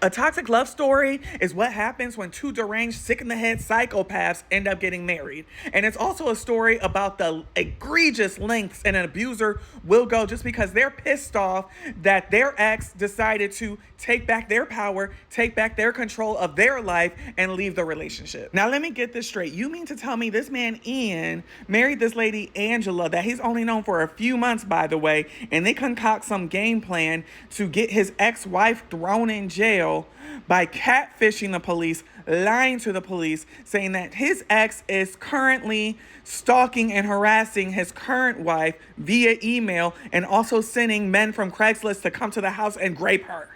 A toxic love story is what happens when two deranged, sick in the head psychopaths end up getting married. And it's also a story about the egregious lengths an abuser will go just because they're pissed off that their ex decided to take back their power, take back their control of their life, and leave the relationship. Now, let me get this straight. You mean to tell me this man, Ian, married this lady, Angela, that he's only known for a few months, by the way, and they concoct some game plan to get his ex-wife thrown in jail by catfishing the police, lying to the police, saying that his ex is currently stalking and harassing his current wife via email, and also sending men from Craigslist to come to the house and grape her.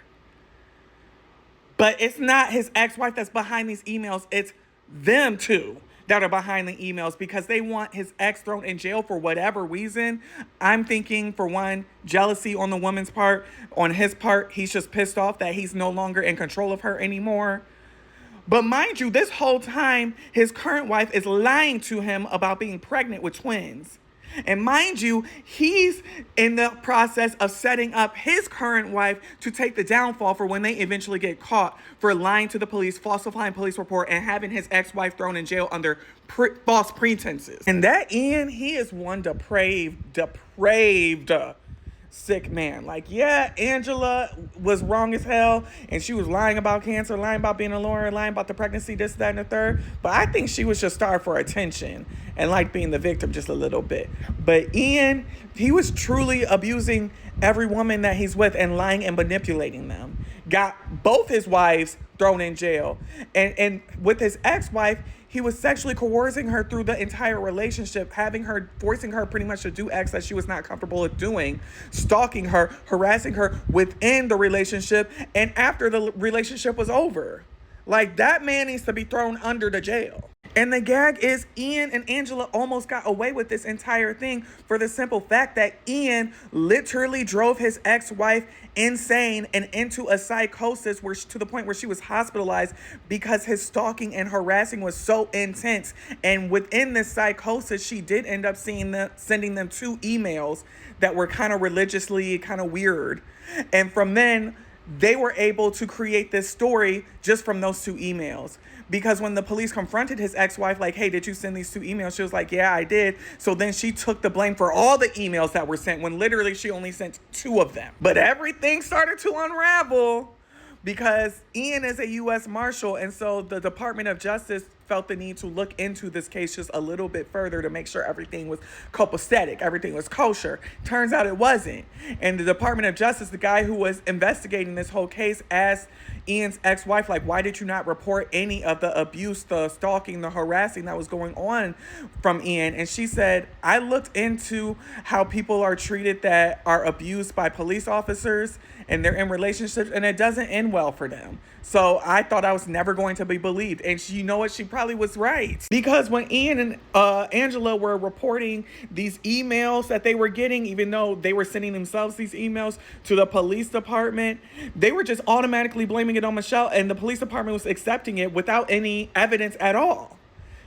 But it's not his ex-wife that's behind these emails. It's them two that are behind the emails because they want his ex thrown in jail for whatever reason. I'm thinking, for one, jealousy on the woman's part. On his part, he's just pissed off that he's no longer in control of her anymore. But mind you, this whole time, his current wife is lying to him about being pregnant with twins. And mind you, he's in the process of setting up his current wife to take the downfall for when they eventually get caught for lying to the police, falsifying police report, and having his ex-wife thrown in jail under false pretenses. And that Ian, he is one depraved, sick man. Like, yeah, Angela was wrong as hell, and she was lying about cancer, lying about being a lawyer, lying about the pregnancy, this, that, and the third. But I think she was just starved for attention and like being the victim just a little bit. But Ian, he was truly abusing every woman that he's with and lying and manipulating them. Got both his wives thrown in jail. And with his ex-wife, he was sexually coercing her through the entire relationship, forcing her pretty much to do acts that she was not comfortable with doing, stalking her, harassing her within the relationship and after the relationship was over. Like, that man needs to be thrown under the jail. And the gag is Ian and Angela almost got away with this entire thing for the simple fact that Ian literally drove his ex-wife insane and into a psychosis to the point where she was hospitalized because his stalking and harassing was so intense. And within this psychosis, she did end up sending them 2 emails that were kind of religiously kind of weird. And from then, they were able to create this story just from those 2 emails. Because when the police confronted his ex-wife, like, hey, did you send these 2 emails? She was like, yeah, I did. So then she took the blame for all the emails that were sent when literally she only sent 2 of them. But everything started to unravel because Ian is a U.S. Marshal. And so the Department of Justice felt the need to look into this case just a little bit further to make sure everything was copacetic, everything was kosher. Turns out it wasn't. And the Department of Justice, the guy who was investigating this whole case, asked Ian's ex-wife, like, why did you not report any of the abuse, the stalking, the harassing that was going on from Ian? And she said, I looked into how people are treated that are abused by police officers and they're in relationships, and it doesn't end well for them. So I thought I was never going to be believed. And you know what? She probably was right. Because when Ian and Angela were reporting these emails that they were getting, even though they were sending themselves these emails to the police department, they were just automatically blaming it on Michelle, and the police department was accepting it without any evidence at all.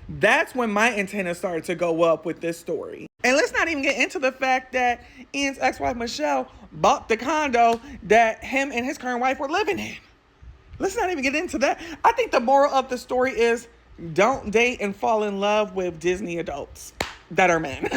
That's when my antenna started to go up with this story. And let's not even get into the fact that Ian's ex-wife, Michelle, bought the condo that him and his current wife were living in. Let's not even get into that. I think the moral of the story is don't date and fall in love with Disney adults that are men.